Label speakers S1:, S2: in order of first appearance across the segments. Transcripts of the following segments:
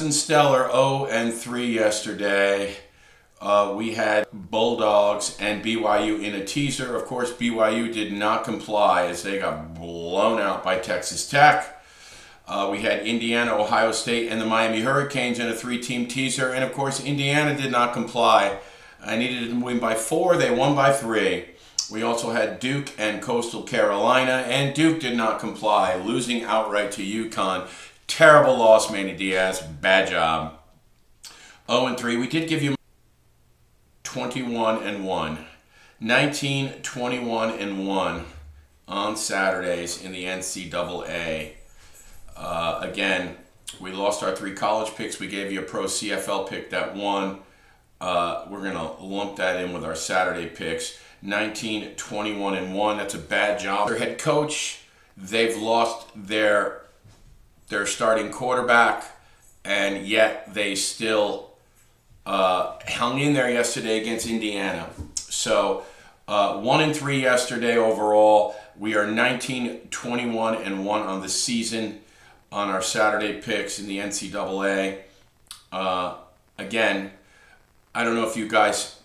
S1: wasn't stellar. 0-3 yesterday. We had Bulldogs and BYU in a teaser. Of course, BYU did not comply as they got blown out by Texas Tech. We had Indiana, Ohio State, and the Miami Hurricanes in a 3-team teaser. And of course, Indiana did not comply. I needed them to win by 4. They won by 3. We also had Duke and Coastal Carolina, and Duke did not comply, losing outright to UConn. Terrible loss, Manny Diaz. Bad job. 0-3. We did give you 21-1. 19-21-1 on Saturdays in the NCAA. Again, we lost our 3 college picks. We gave you a pro CFL pick that won. We're going to lump that in with our Saturday picks. 19-21-1. That's a bad job. Their head coach, they've lost their starting quarterback, and yet they still hung in there yesterday against Indiana. So 1-3 yesterday overall. We are 19-21-1 on the season on our Saturday picks in the NCAA. Again, I don't know if you guys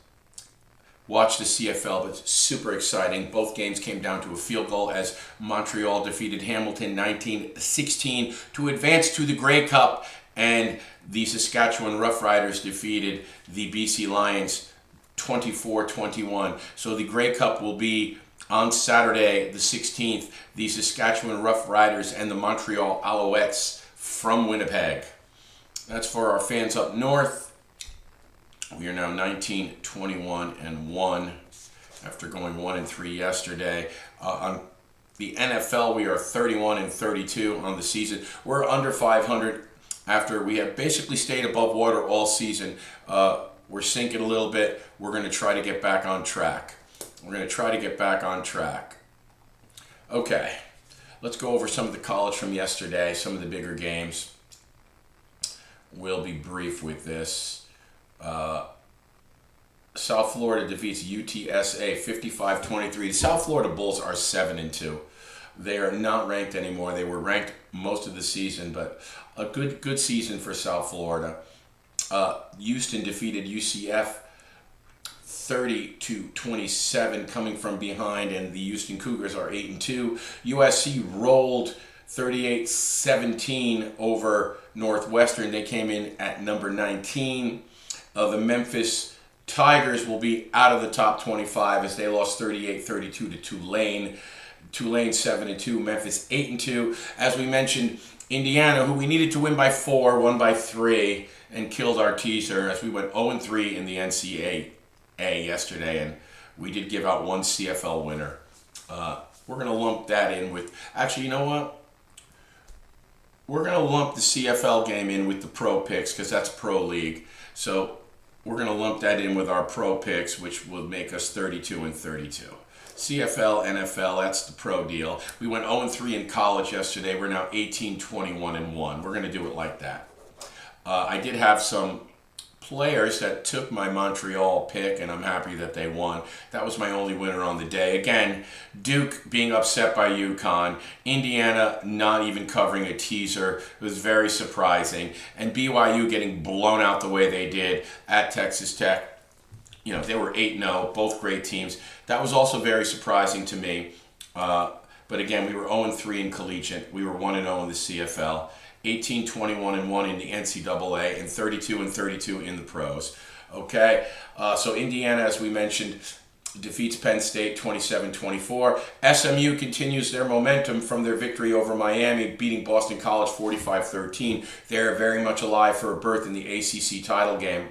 S1: watched the CFL, but it's super exciting. Both games came down to a field goal as Montreal defeated Hamilton 19-16 to advance to the Grey Cup, and the Saskatchewan Roughriders defeated the BC Lions 24-21. So the Grey Cup will be on Saturday the 16th, the Saskatchewan Roughriders and the Montreal Alouettes from Winnipeg. That's for our fans up north. We are now 19-21-1 after going 1-3 yesterday. On the NFL, we are 31-32 on the season. We're under 500 after we have basically stayed above water all season. We're sinking a little bit. We're going to try to get back on track. Okay, let's go over some of the college from yesterday, some of the bigger games. We'll be brief with this. South Florida defeats UTSA 55-23. The South Florida Bulls are 7-2. They are not ranked anymore. They were ranked most of the season, but a good season for South Florida. Houston defeated UCF 30-27, coming from behind, and the Houston Cougars are 8-2. USC rolled 38-17 over Northwestern. They came in at number 19. The Memphis Tigers will be out of the top 25 as they lost 38-32 to Tulane. Tulane 7-2, Memphis 8-2. As we mentioned, Indiana, who we needed to win by 4, won by 3, and killed our teaser as we went 0-3 in the NCAA yesterday, and we did give out one CFL winner. We're going to lump that in with, actually, you know what? We're going to lump the CFL game in with the pro picks because that's pro league. So we're going to lump that in with our pro picks, which will make us 32-32. CFL, NFL, that's the pro deal. We went 0-3 in college yesterday. We're now 18-21-1. We're going to do it like that. I did have some players that took my Montreal pick, and I'm happy that they won. That was my only winner on the day. Again, Duke being upset by UConn, Indiana not even covering a teaser. It was very surprising. And BYU getting blown out the way they did at Texas Tech. You know, they were 8-0, both great teams. That was also very surprising to me. But again, we were 0-3 in collegiate. We were 1-0 in the CFL. 18-21-1 in the NCAA, and 32-32 in the pros. Okay, so Indiana, as we mentioned, defeats Penn State 27-24. SMU continues their momentum from their victory over Miami, beating Boston College 45-13. They're very much alive for a berth in the ACC title game.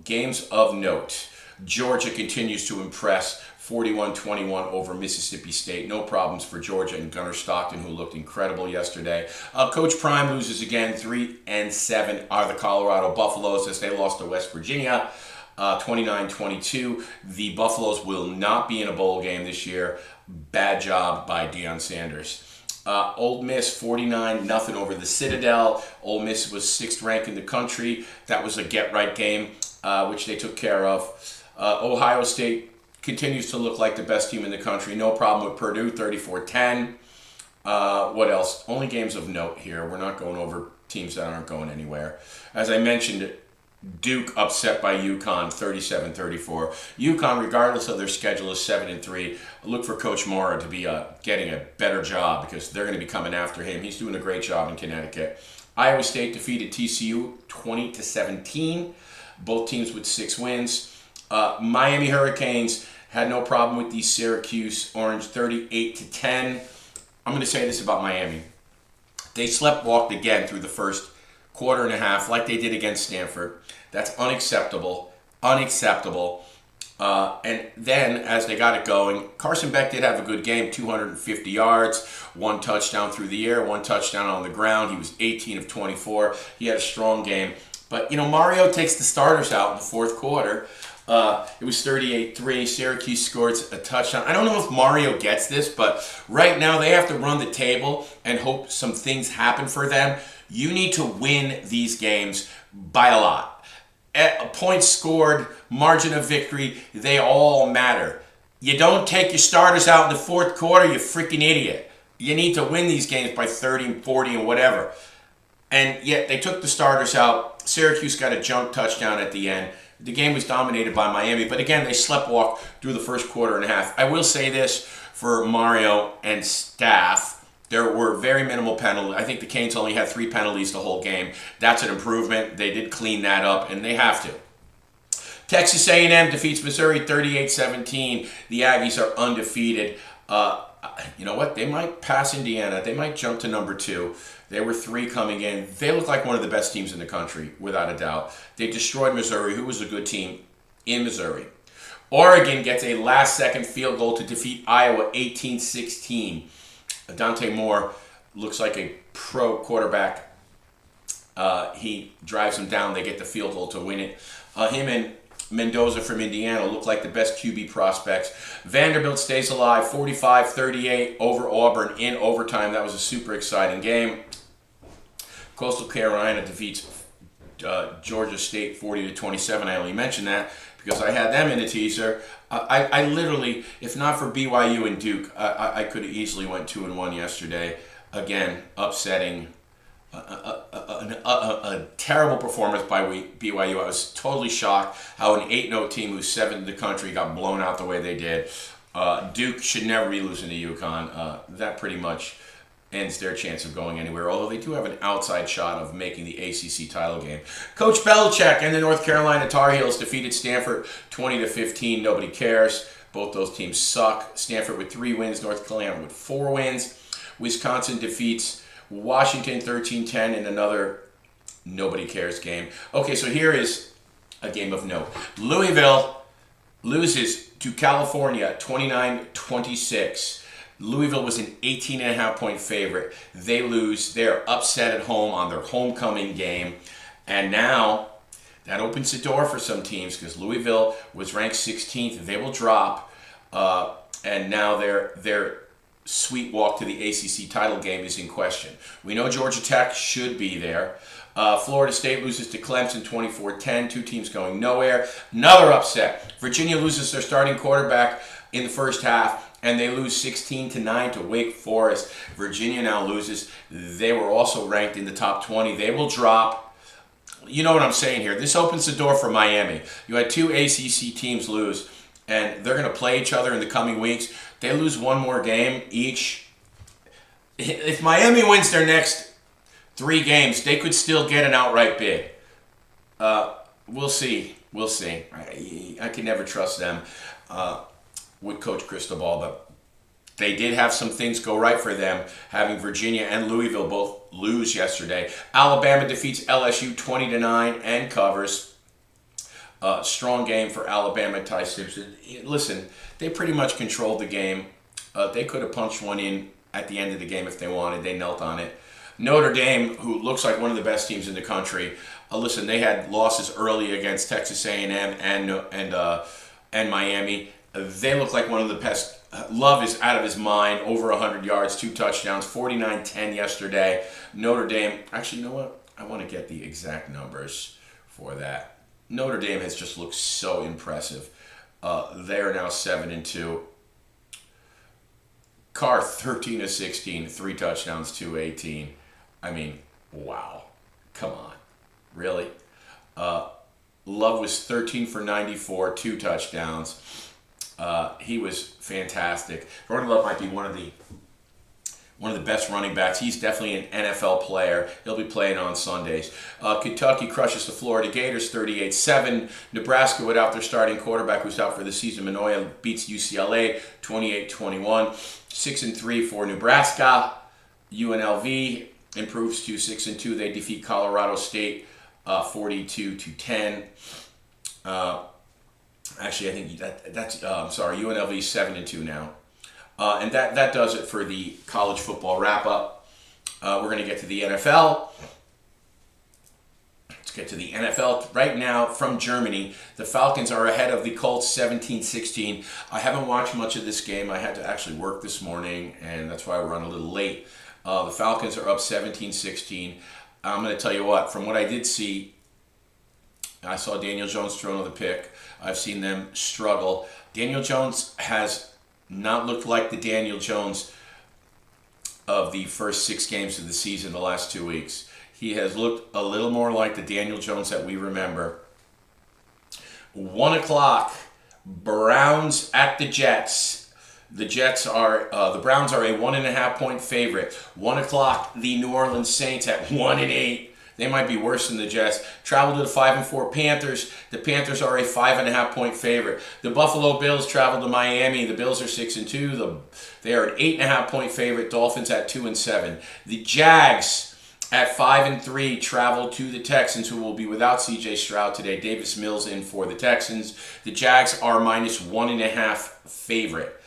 S1: Games of note. Georgia continues to impress. 41-21 over Mississippi State. No problems for Georgia and Gunnar Stockton, who looked incredible yesterday. Coach Prime loses again. 3-7 are the Colorado Buffaloes as they lost to West Virginia. 29-22. The Buffaloes will not be in a bowl game this year. Bad job by Deion Sanders. Ole Miss 49-0 over the Citadel. Ole Miss was 6th ranked in the country. That was a get-right game, which they took care of. Ohio State continues to look like the best team in the country. No problem with Purdue, 34-10. What else? Only games of note here. We're not going over teams that aren't going anywhere. As I mentioned, Duke upset by UConn 37-34. UConn, regardless of their schedule, is 7-3. Look for Coach Mora to be getting a better job because they're going to be coming after him. He's doing a great job in Connecticut. Iowa State defeated TCU 20-17. Both teams with 6 wins. Miami Hurricanes had no problem with the Syracuse Orange 38-10. I'm going to say this about Miami. They sleptwalked again through the first quarter and a half like they did against Stanford. That's unacceptable. Unacceptable. And then, as they got it going, Carson Beck did have a good game, 250 yards, 1 touchdown through the air, 1 touchdown on the ground. He was 18 of 24. He had a strong game. But, Mario takes the starters out in the fourth quarter. It was 38-3. Syracuse scored a touchdown. I don't know if Mario gets this, but right now they have to run the table and hope some things happen for them. You need to win these games by a lot. Points scored, margin of victory, they all matter. You don't take your starters out in the fourth quarter, you freaking idiot. You need to win these games by 30 and 40 and whatever. And yet they took the starters out. Syracuse got a junk touchdown at the end. The game was dominated by Miami, but again, they sleptwalked through the first quarter and a half. I will say this for Mario and staff. There were very minimal penalties. I think the Canes only had 3 penalties the whole game. That's an improvement. They did clean that up, and they have to. Texas A&M defeats Missouri 38-17. The Aggies are undefeated. You know what? They might pass Indiana. They might jump to number 2. They were 3 coming in. They look like one of the best teams in the country, without a doubt. They destroyed Missouri, who was a good team in Missouri. Oregon gets a last-second field goal to defeat Iowa 18-16. Dante Moore looks like a pro quarterback. He drives them down. They get the field goal to win it. Him and Mendoza from Indiana look like the best QB prospects. Vanderbilt stays alive 45-38 over Auburn in overtime. That was a super exciting game. Coastal Carolina defeats Georgia State 40-27. I only mentioned that because I had them in the teaser. I literally, if not for BYU and Duke, I could have easily went 2-1 yesterday. Again, upsetting. A terrible performance by BYU. I was totally shocked how an 8-0 team who's 7th in the country got blown out the way they did. Duke should never be losing to UConn. That pretty much ends their chance of going anywhere, although they do have an outside shot of making the ACC title game. Coach Belichick and the North Carolina Tar Heels defeated Stanford 20-15. Nobody cares. Both those teams suck. Stanford with 3 wins, North Carolina with 4 wins. Wisconsin defeats Washington 13-10 in another nobody cares game. Okay, so here is a game of note. Louisville loses to California 29-26. Louisville was an 18.5-point favorite. They lose. They're upset at home on their homecoming game. And now that opens the door for some teams because Louisville was ranked 16th. They will drop. And now their sweet walk to the ACC title game is in question. We know Georgia Tech should be there. Florida State loses to Clemson 24-10. 2 teams going nowhere. Another upset. Virginia loses their starting quarterback in the first half, and they lose 16-9 to Wake Forest. Virginia now loses. They were also ranked in the top 20. They will drop. You know what I'm saying here. This opens the door for Miami. You had 2 ACC teams lose, and they're going to play each other in the coming weeks. They lose 1 more game each. If Miami wins their next 3 games, they could still get an outright bid. We'll see. We'll see. I can never trust them with Coach Cristobal, but they did have some things go right for them, having Virginia and Louisville both lose yesterday. Alabama defeats LSU 20-9 and covers. Strong game for Alabama. Ty Simpson. Listen, they pretty much controlled the game. They could have punched one in at the end of the game if they wanted. They knelt on it. Notre Dame, who looks like one of the best teams in the country, listen, they had losses early against Texas A&M and Miami. They look like one of the best. Love is out of his mind, over 100 yards, 2 touchdowns, 49-10 yesterday. Notre Dame, actually, you know what? I want to get the exact numbers for that. Notre Dame has just looked so impressive. They are now 7-2. Carr 13-16, 3 touchdowns, 218. I mean, wow. Come on. Really? Love was 13 for 94, 2 touchdowns. He was fantastic. Jordan Love might be one of the best running backs. He's definitely an NFL player. He'll be playing on Sundays. Kentucky crushes the Florida Gators 38-7. Nebraska, without their starting quarterback who's out for the season, Manoia, beats UCLA 28-21. 6-3 for Nebraska. UNLV improves to 6-2. They defeat Colorado State 42-10. Actually, I think that's I'm sorry, UNLV 7-2 now. And that does it for the college football wrap-up. We're going to get to the NFL. Let's get to the NFL. Right now, from Germany, the Falcons are ahead of the Colts 17-16. I haven't watched much of this game. I had to actually work this morning, and that's why we're on a little late. The Falcons are up 17-16. I'm going to tell you what, from what I did see, I saw Daniel Jones throw another pick. I've seen them struggle. Daniel Jones has not looked like the Daniel Jones of the first 6 games of the season, the last 2 weeks. He has looked a little more like the Daniel Jones that we remember. 1 o'clock, Browns at the Jets. The Browns are a 1.5 point favorite. 1 o'clock, the New Orleans Saints at 1-8. They might be worse than the Jets. Travel to the 5-4 Panthers. The Panthers are a 5.5 point favorite. The Buffalo Bills travel to Miami. The Bills are 6-2. They are an 8.5 point favorite. Dolphins at 2-7. The Jags at 5-3 travel to the Texans, who will be without C.J. Stroud today. Davis Mills in for the Texans. The Jags are -1.5 favorite.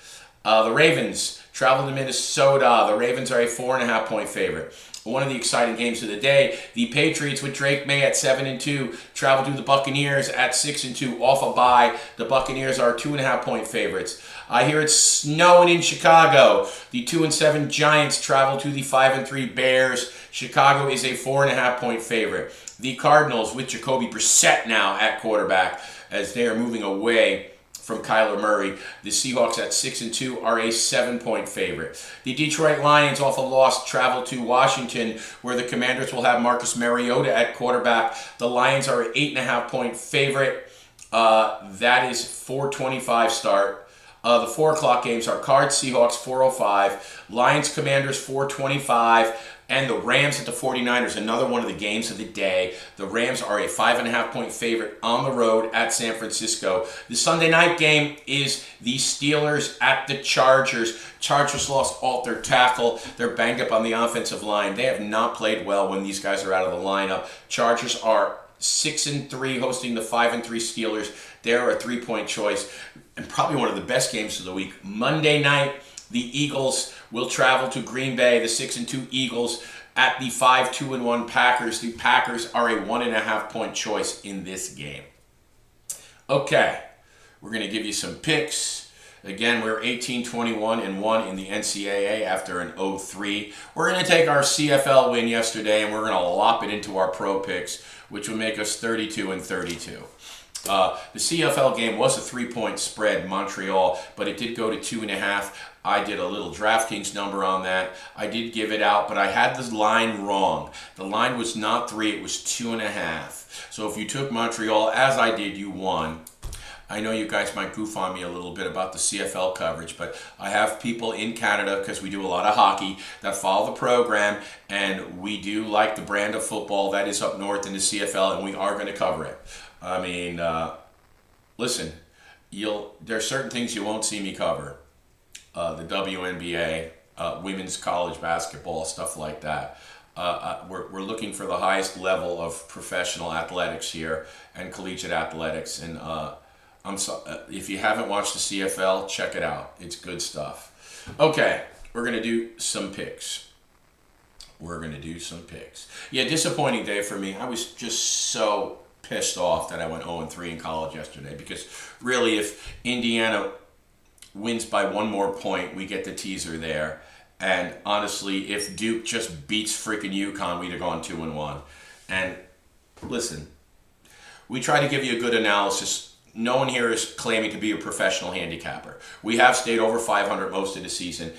S1: The Ravens travel to Minnesota. The Ravens are a 4.5 point favorite. One of the exciting games of the day, the Patriots with Drake May at 7-2 travel to the Buccaneers at 6-2 off a bye. The Buccaneers are 2.5 point favorites. I hear it's snowing in Chicago. The 2-7 Giants travel to the 5-3 Bears. Chicago is a 4.5 point favorite. The Cardinals with Jacoby Brissett now at quarterback as they are moving away from Kyler Murray. The Seahawks at 6-2 are a 7-point favorite. The Detroit Lions, off a loss, travel to Washington, where the Commanders will have Marcus Mariota at quarterback. The Lions are an 8.5 point favorite. That is 4:25 start. The 4 o'clock games are Cards Seahawks 4:05, Lions Commanders 4:25, and the Rams at the 49ers, another one of the games of the day. The Rams are a 5.5 point favorite on the road at San Francisco. The Sunday night game is the Steelers at the Chargers. Chargers lost all their tackle. They're banged up on the offensive line. They have not played well when these guys are out of the lineup. Chargers are 6-3 hosting the 5-3 Steelers. They're a 3-point choice and probably one of the best games of the week. Monday night, the Eagles will travel to Green Bay. The 6-2 Eagles at the 5-2-1 Packers. The Packers are a 1.5 point choice in this game. Okay, we're going to give you some picks. Again, we're 18-21-1 in the NCAA after an 0-3. We're going to take our CFL win yesterday and we're going to lop it into our pro picks, which will make us 32-32. The CFL game was a 3-point spread, Montreal, but it did go to 2.5. I did a little DraftKings number on that. I did give it out, but I had the line wrong. The line was not 3, it was 2.5. So if you took Montreal, as I did, you won. I know you guys might goof on me a little bit about the CFL coverage, but I have people in Canada, because we do a lot of hockey, that follow the program, and we do like the brand of football that is up north in the CFL, and we are going to cover it. I mean, listen, there's certain things you won't see me cover. The WNBA, women's college basketball, stuff like that. We're looking for the highest level of professional athletics here and collegiate athletics. And if you haven't watched the CFL, check it out. It's good stuff. Okay, we're going to do some picks. Yeah, disappointing day for me. I was just so pissed off that I went 0-3 in college yesterday, because really, if Indiana wins by 1 more point, we get the teaser there. And honestly, if Duke just beats freaking UConn, we'd have gone 2-1. And listen, we try to give you a good analysis. No one here is claiming to be a professional handicapper. We have stayed over 500 most of the season.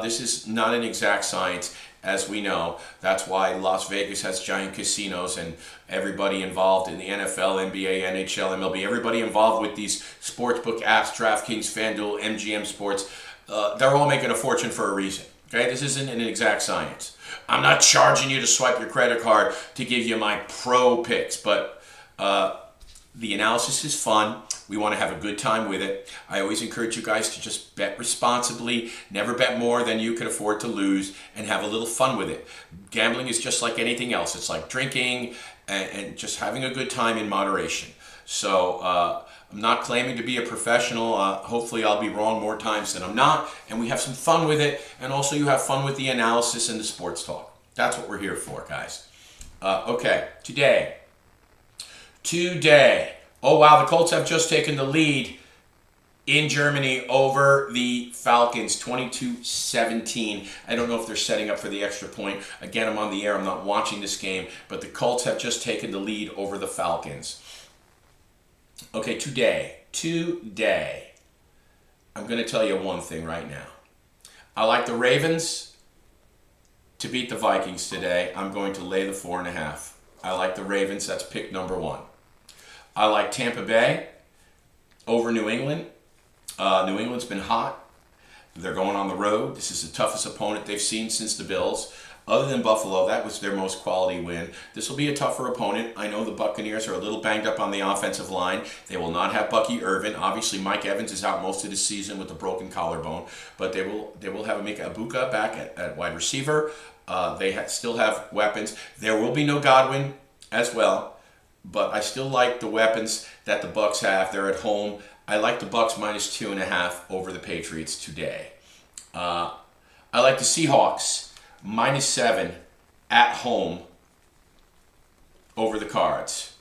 S1: This is not an exact science. as we know. That's why Las Vegas has giant casinos, and everybody involved in the NFL, NBA, NHL, MLB, everybody involved with these sportsbook apps, DraftKings, FanDuel, MGM Sports, they're all making a fortune for a reason. Okay, this isn't an exact science. I'm not charging you to swipe your credit card to give you my pro picks, but the analysis is fun. We want to have a good time with it. I always encourage you guys to just bet responsibly, never bet more than you can afford to lose, and have a little fun with it. Gambling is just like anything else. It's like drinking and just having a good time in moderation. So I'm not claiming to be a professional. Hopefully I'll be wrong more times than I'm not, and we have some fun with it, and also you have fun with the analysis and the sports talk. That's what we're here for, guys. Okay, today. Oh, wow, the Colts have just taken the lead in Germany over the Falcons, 22-17. I don't know if they're setting up for the extra point. Again, I'm on the air. I'm not watching this game. But the Colts have just taken the lead over the Falcons. Okay, today, I'm going to tell you one thing right now. I like the Ravens to beat the Vikings today. I'm going to lay the 4.5. I like the Ravens. That's pick number 1. I like Tampa Bay over New England. New England's been hot. They're going on the road. This is the toughest opponent they've seen since the Bills. Other than Buffalo, that was their most quality win. This will be a tougher opponent. I know the Buccaneers are a little banged up on the offensive line. They will not have Bucky Irvin. Obviously, Mike Evans is out most of the season with a broken collarbone. But they will have Emeka Egbuka back at wide receiver. They still have weapons. There will be no Godwin as well. But I still like the weapons that the Bucs have. They're at home. I like the Bucs minus 2.5 over the Patriots today. I like the Seahawks minus 7 at home over the Cards.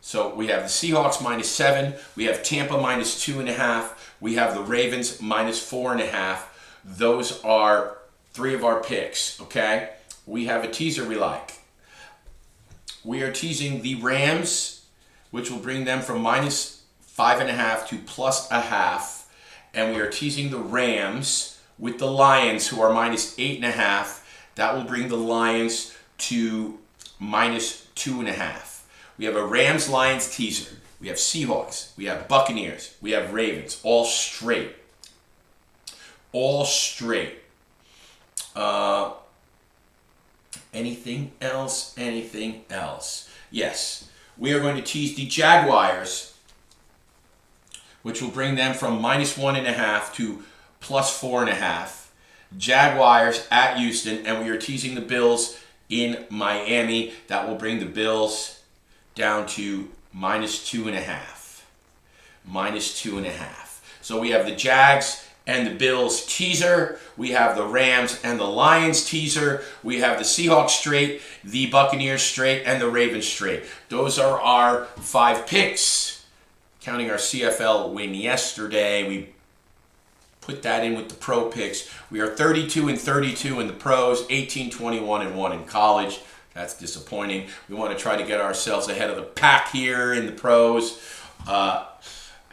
S1: So we have the Seahawks minus 7. We have Tampa minus 2.5. We have the Ravens minus 4.5. Those are 3 of our picks, okay? We have a teaser we like. We are teasing the Rams, which will bring them from minus 5.5 to plus 0.5. And we are teasing the Rams with the Lions, who are minus 8.5. That will bring the Lions to minus 2.5. We have a Rams-Lions teaser. We have Seahawks. We have Buccaneers. We have Ravens. All straight. All straight. Anything else? Anything else? Yes. We are going to tease the Jaguars, which will bring them from minus 1.5 to plus 4.5. Jaguars at Houston, and we are teasing the Bills in Miami. That will bring the Bills down to minus 2.5. Minus 2.5. So we have the Jags and the Bills teaser. We have the Rams and the Lions teaser. We have the Seahawks straight, the Buccaneers straight, and the Ravens straight. Those are our 5 picks. Counting our CFL win yesterday, we put that in with the pro picks. We are 32-32 in the pros, 18-21-1 in college. That's disappointing. We want to try to get ourselves ahead of the pack here in the pros.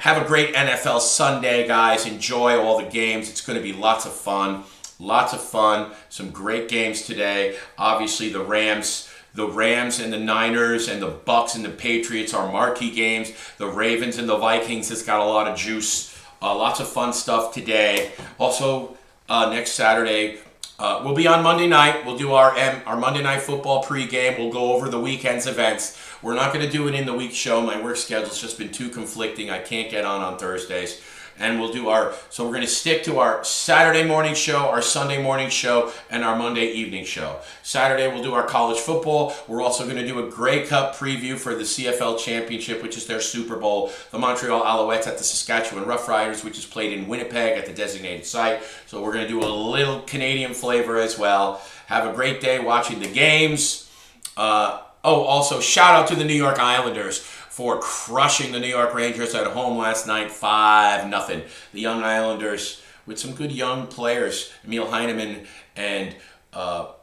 S1: Have a great NFL Sunday, guys. Enjoy all the games. It's going to be lots of fun. Lots of fun. Some great games today. Obviously, the Rams and the Niners and the Bucs and the Patriots are marquee games. The Ravens and the Vikings has got a lot of juice. Lots of fun stuff today. Also, next Saturday, we'll be on Monday night. We'll do our Monday Night Football pregame. We'll go over the weekend's events. We're not going to do it in the week show. My work schedule's just been too conflicting. I can't get on Thursdays. And we'll do so we're going to stick to our Saturday morning show, our Sunday morning show, and our Monday evening show. Saturday, we'll do our college football. We're also going to do a Grey Cup preview for the CFL Championship, which is their Super Bowl. The Montreal Alouettes at the Saskatchewan Roughriders, which is played in Winnipeg at the designated site. So we're going to do a little Canadian flavor as well. Have a great day watching the games. Also, shout out to the New York Islanders for crushing the New York Rangers at home last night, 5-0. The Young Islanders with some good young players, Emil Heineman and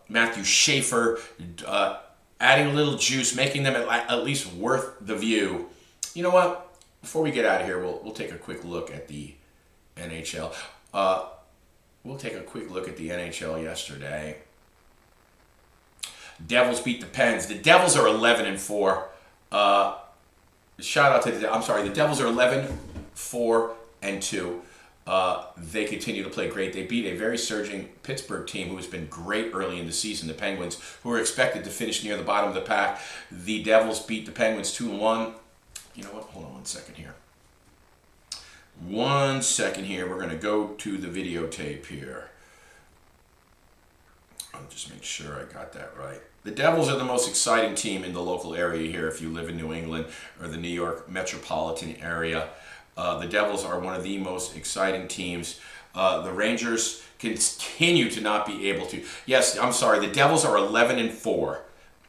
S1: Matthew Schaefer, adding a little juice, making them at least worth the view. You know what? Before we get out of here, we'll take a quick look at the NHL. We'll take a quick look at the NHL yesterday. Devils beat the Pens. The Devils are 11-4. Shout out to the Devils are 11-4-2. They continue to play great. They beat a very surging Pittsburgh team who has been great early in the season, the Penguins, who are expected to finish near the bottom of the pack. The Devils beat the Penguins 2-1. You know what? Hold on 1 second here. 1 second here. We're going to go to the videotape here. I'll just make sure I got that right. The Devils are the most exciting team in the local area here if you live in New England or the New York metropolitan area. The Devils are one of the most exciting teams. The Rangers continue to not be able to. Yes, I'm sorry. The Devils are 11-4.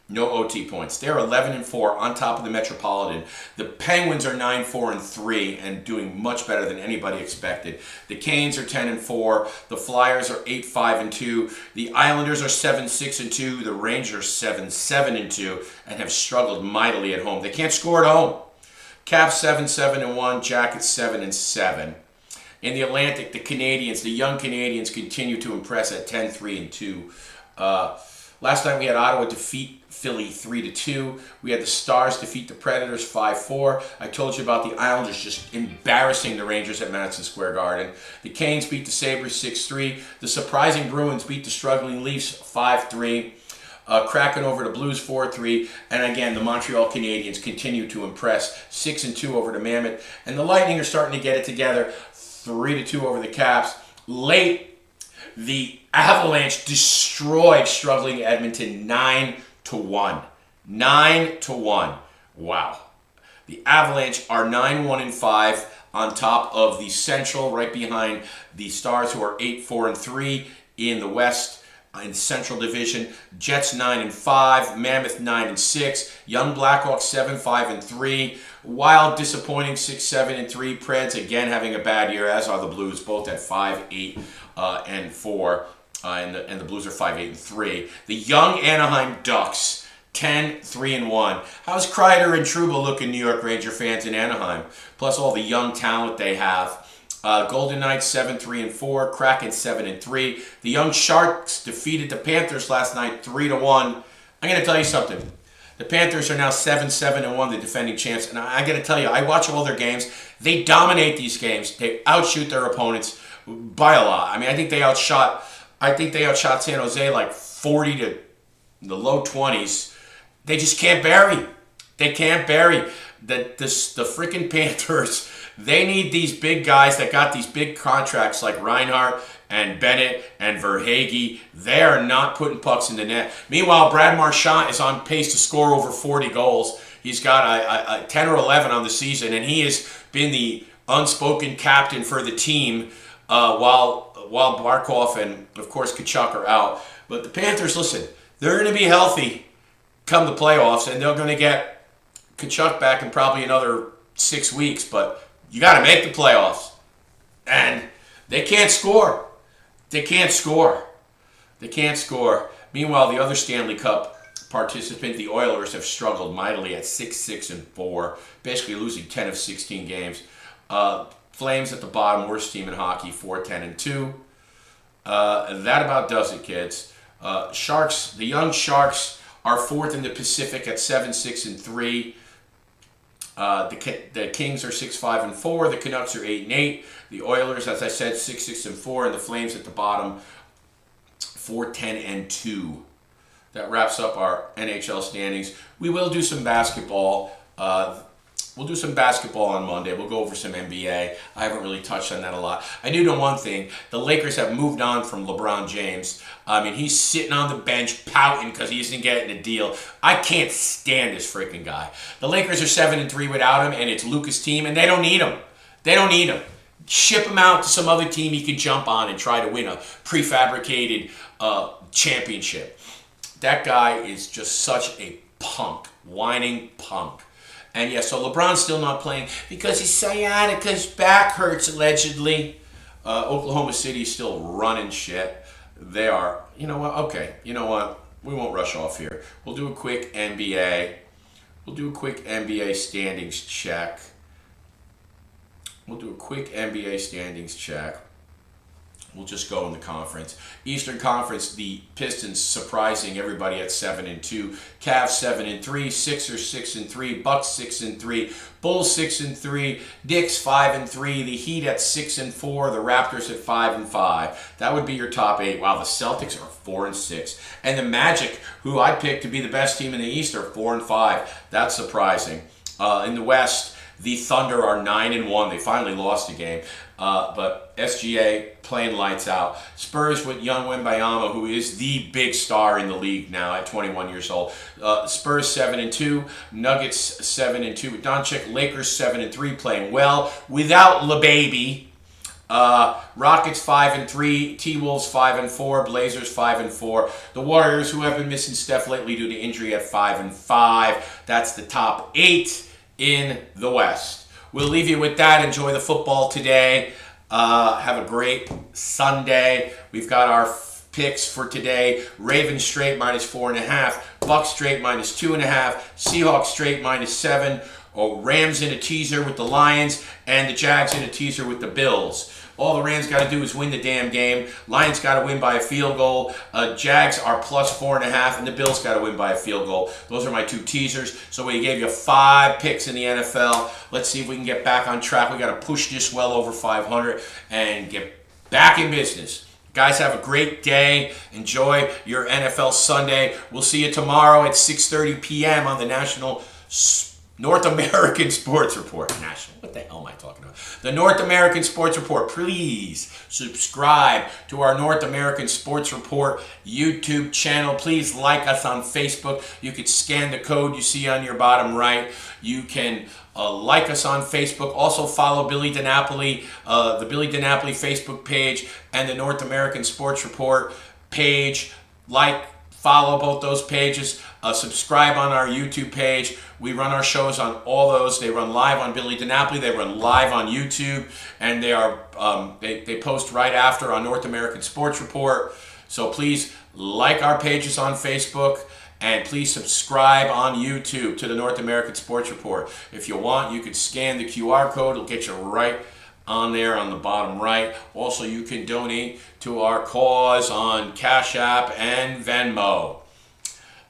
S1: No OT points. They're 11-4 on top of the Metropolitan. The Penguins are 9-4-3 and doing much better than anybody expected. The Canes are 10-4. The Flyers are 8-5-2. The Islanders are 7-6-2. The Rangers 7-7-2 and have struggled mightily at home. They can't score at home. Caps 7-7-1. Jackets 7-7. In the Atlantic, the Canadians, the young Canadians, continue to impress at 10-3-2. Last night we had Ottawa defeat Philly 3-2. We had the Stars defeat the Predators 5-4. I told you about the Islanders just embarrassing the Rangers at Madison Square Garden. The Canes beat the Sabres 6-3. The surprising Bruins beat the struggling Leafs 5-3. Kraken over the Blues 4-3. And again, the Montreal Canadiens continue to impress 6-2 over the Mammoth. And the Lightning are starting to get it together 3-2 over the Caps. Late, the Avalanche destroyed struggling Edmonton 9-1. 9-1. Wow. The Avalanche are 9-1-5 on top of the Central, right behind the Stars, who are 8-4-3 in the West. In the Central Division, Jets 9-5, Mammoth 9-6, Young Blackhawks 7-5-3, Wild disappointing 6-7-3, Preds again having a bad year, as are the Blues, both at 5-8-4, and the Blues are 5-8-3. The young Anaheim Ducks 10-3-1. How's Kreider and Trouba looking, New York Ranger fans in Anaheim? Plus all the young talent they have. Golden Knights 7-3-4, Kraken 7-3. The young Sharks defeated the Panthers last night 3-1. I'm going to tell you something. The Panthers are now 7-7-1, the defending champs. And I got to tell you, I watch all their games. They dominate these games. They outshoot their opponents by a lot. I mean, I think they outshot San Jose like 40 to the low 20s. They just can't bury. They can't bury. The freaking Panthers. They need these big guys that got these big contracts like Reinhart and Bennett and Verhaeghe. They are not putting pucks in the net. Meanwhile, Brad Marchand is on pace to score over 40 goals. He's got a 10 or 11 on the season, and he has been the unspoken captain for the team while Barkov and, of course, Tkachuk are out. But the Panthers, listen, they're going to be healthy come the playoffs, and they're going to get Tkachuk back in probably another 6 weeks, but you got to make the playoffs. And they can't score. They can't score. They can't score. Meanwhile, the other Stanley Cup participant, the Oilers, have struggled mightily at 6-6-4, basically losing 10 of 16 games. Flames at the bottom, worst team in hockey, 4-10-2. That about does it, kids. Sharks, the young Sharks are fourth in the Pacific at 7-6-3. The Kings are 6-5-4. The Canucks are 8-8. The Oilers, as I said, 6-6-4, and the Flames at the bottom, 4-10-2. That wraps up our NHL standings. We will do some basketball. We'll do some basketball on Monday. We'll go over some NBA. I haven't really touched on that a lot. I do know one thing. The Lakers have moved on from LeBron James. I mean, he's sitting on the bench pouting because he isn't getting a deal. I can't stand this freaking guy. The Lakers are 7-3 without him, and it's Luka's team, and they don't need him. They don't need him. Ship him out to some other team he can jump on and try to win a prefabricated championship. That guy is just such a punk, whining punk. And yeah, so LeBron's still not playing because his sciatica's back hurts, allegedly. Oklahoma City's still running shit. They are, you know what? Okay, you know what? We won't rush off here. We'll do a quick NBA. We'll do a quick NBA standings check. We'll just go in the conference. Eastern Conference, the Pistons surprising everybody at 7-2. Cavs 7-3. Sixers 6-3. Bucks 6-3. Bulls 6-3. Knicks 5-3. The Heat at 6-4. The Raptors at 5-5. That would be your top 8. Wow, the Celtics are 4-6, and the Magic, who I picked to be the best team in the East, are 4-5. That's surprising. In the West, the Thunder are 9-1. They finally lost a game. But SGA playing lights out. Spurs with young Wembayama, who is the big star in the league now at 21 years old. Spurs 7-2. Nuggets 7-2 with Doncic. Lakers 7-3, playing well without LeBaby. Rockets 5-3, T-Wolves 5-4, Blazers 5-4. The Warriors, who have been missing Steph lately due to injury, at 5-5. That's the top 8 in the West. We'll leave you with that. Enjoy the football today. Have a great Sunday. We've got our picks for today. Ravens straight -4.5. Bucks straight -2.5. Seahawks straight -7. Rams in a teaser with the Lions, and the Jags in a teaser with the Bills. All the Rams got to do is win the damn game. Lions got to win by a field goal. Jags are +4.5, and the Bills got to win by a field goal. Those are my 2 teasers. So we gave you 5 picks in the NFL. Let's see if we can get back on track. We got to push this well over 500 and get back in business. Guys, have a great day. Enjoy your NFL Sunday. We'll see you tomorrow at 6:30 p.m. on the North American Sports Report. National. What the hell am I talking about? The North American Sports Report. Please subscribe to our North American Sports Report YouTube channel. Please like us on Facebook. You could scan the code you see on your bottom right. You can like us on Facebook. Also follow Billy DiNapoli, the Billy DiNapoli Facebook page, and the North American Sports Report page. Follow both those pages. Subscribe on our YouTube page. We run our shows on all those. They run live on Billy DiNapoli. They run live on YouTube, and they are they post right after on North American Sports Report. So please like our pages on Facebook, and please subscribe on YouTube to the North American Sports Report. If you want, you can scan the QR code. It'll get you right on there on the bottom right. Also, you can donate to our cause on Cash App and Venmo.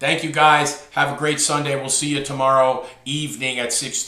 S1: Thank you, guys. Have a great Sunday. We'll see you tomorrow evening at 6:30.